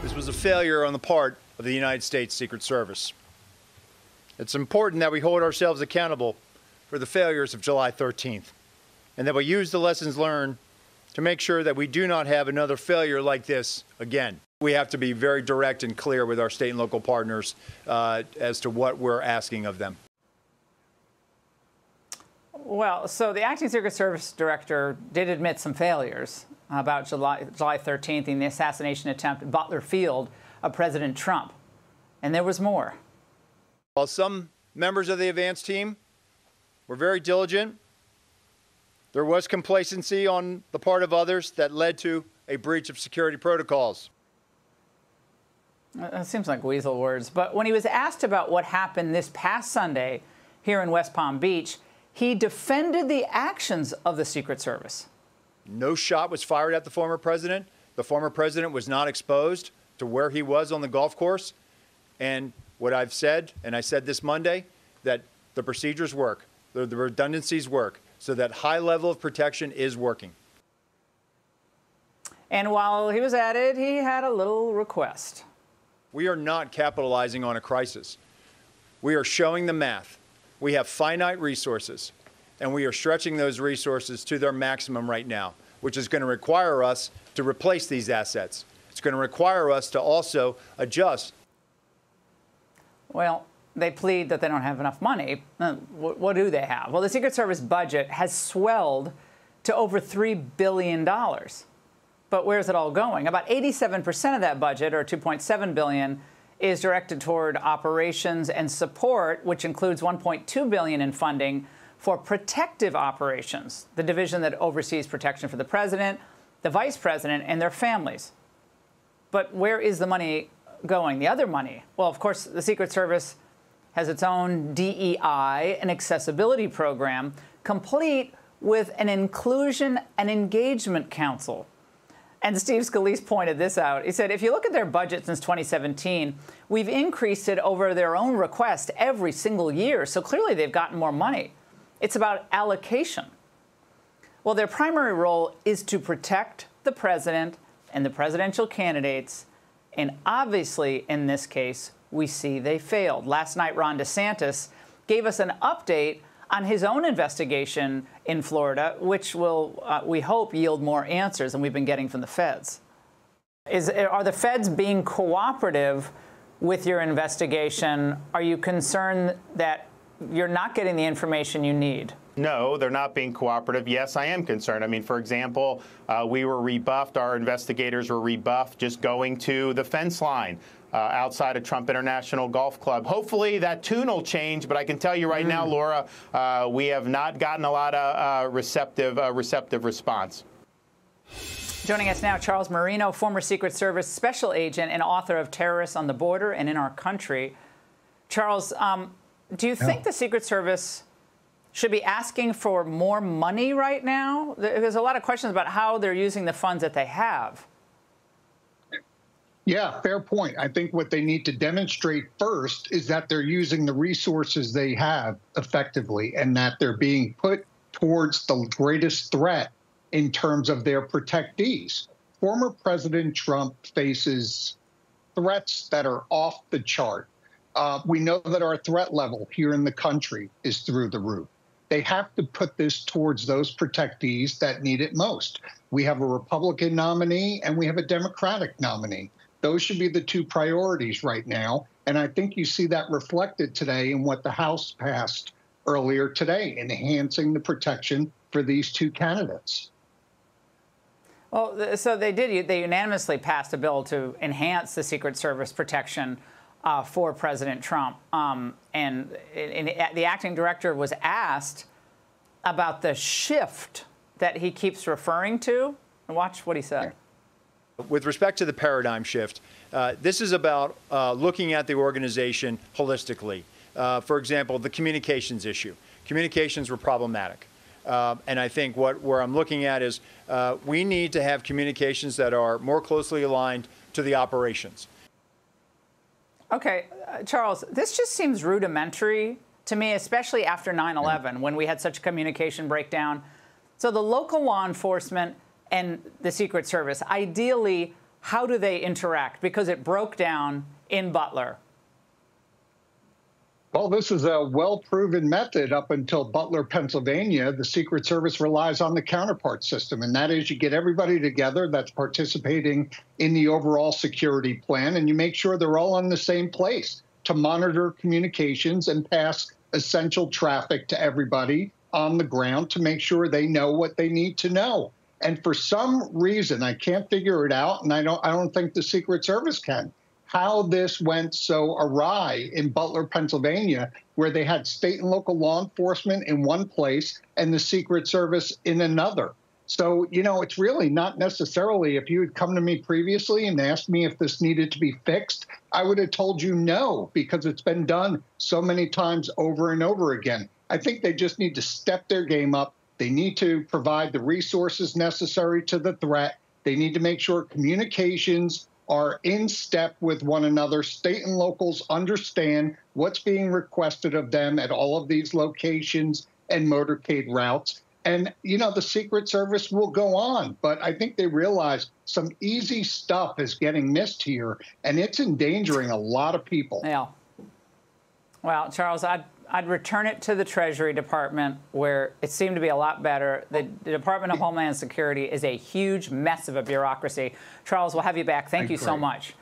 This was a failure on the part of the United States Secret Service. It's important that we hold ourselves accountable for the failures of July 13th, and that we use the lessons learned to make sure that we do not have another failure like this again. We have to be very direct and clear with our state and local partners as to what we're asking of them. Well, so the acting Secret Service director did admit some failures about July 13th and the assassination attempt at Butler Field of President Trump. And there was more. While some members of the advance team were very diligent, there was complacency on the part of others that led to a breach of security protocols. It seems like weasel words. But when he was asked about what happened this past Sunday here in West Palm Beach, he defended the actions of the Secret Service. No shot was fired at the former president. The former president was not exposed to where he was on the golf course. And what I've said, and I said this Monday, that the procedures work, the redundancies work, so that high level of protection is working. And while he was at it, he had a little request. We are not capitalizing on a crisis. We are showing the math. We have finite resources, and we are stretching those resources to their maximum right now, which is going to require us to replace these assets. It's going to require us to also adjust. Well, they plead that they don't have enough money. What do they have? Well, the Secret Service budget has swelled to over $3 billion. But where's it all going? About 87% of that budget, or $2.7 billion, is directed toward operations and support, which includes $1.2 billion in funding for protective operations, the division that oversees protection for the president, the vice president, and their families. But where is the money going, the other money? Well, of course, the Secret Service has its own DEI and accessibility program, complete with an inclusion and engagement council. And Steve Scalise pointed this out. He said, if you look at their budget since 2017, we've increased it over their own request every single year. So clearly they've gotten more money. It's about allocation. Well, their primary role is to protect the president and the presidential candidates. And obviously, in this case, we see they failed. Last night, Ron DeSantis gave us an update on his own investigation in Florida, which will, we hope, yield more answers than we've been getting from the feds. Are the feds being cooperative with your investigation? Are you concerned that you're not getting the information you need? No, they're not being cooperative. Yes, I am concerned. I mean, for example, we were rebuffed. Our investigators were rebuffed just going to the fence line outside of Trump International Golf Club. Hopefully that tune will change, but I can tell you right now, Laura, we have not gotten a lot of receptive response. Joining us now, Charles Marino, former Secret Service special agent and author of Terrorists on the Border and in Our Country. Charles, do you think the Secret Service should be asking for more money right now? There's a lot of questions about how they're using the funds that they have. Yeah, fair point. I think what they need to demonstrate first is that they're using the resources they have effectively and that they're being put towards the greatest threat in terms of their protectees. Former President Trump faces threats that are off the chart. We know that our threat level here in the country is through the roof. They have to put this towards those protectees that need it most. We have a Republican nominee and we have a Democratic nominee. Those should be the two priorities right now. And I think you see that reflected today in what the House passed earlier today, enhancing the protection for these two candidates. Well, so they unanimously passed a bill to enhance the Secret Service protection for President Trump. And the acting director was asked about the shift that he keeps referring to. And watch what he said. With respect to the paradigm shift, this is about looking at the organization holistically. For example, the communications issue. Communications were problematic. And I think where I'm looking at is we need to have communications that are more closely aligned to the operations. Okay, Charles, this just seems rudimentary to me, especially after 9/11, when we had such a communication breakdown. So the local law enforcement and the Secret Service ideally How do they interact? Because it broke down in Butler. Well, this is a well-proven method up until Butler, Pennsylvania. The Secret Service relies on the counterpart system, and that is you get everybody together that's participating in the overall security plan, and you make sure they're all in the same place to monitor communications and pass essential traffic to everybody on the ground to make sure they know what they need to know. And for some reason, I can't figure it out, and I don't think the Secret Service can, how this went so awry in Butler, Pennsylvania, where they had state and local law enforcement in one place and the Secret Service in another. So, you know, it's really not necessarily, if you had come to me previously and asked me if this needed to be fixed, I would have told you no, because it's been done so many times over and over again. I think they just need to step their game up. They need to provide the resources necessary to the threat. They need to make sure communications are in step with one another. State and locals understand what's being requested of them at all of these locations and motorcade routes. And, you know, the Secret Service will go on. But I think they realize some easy stuff is getting missed here, and it's endangering a lot of people. Yeah. Well, Charles, I'd return it to the Treasury Department, where it seemed to be a lot better. The Department of Homeland Security is a huge mess of a bureaucracy. Charles, we'll have you back. Thank you so much.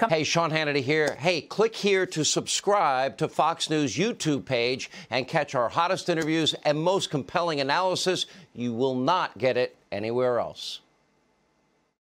Hey, Sean Hannity here. Hey, click here to subscribe to Fox News YouTube page and catch our hottest interviews and most compelling analysis. You will not get it anywhere else.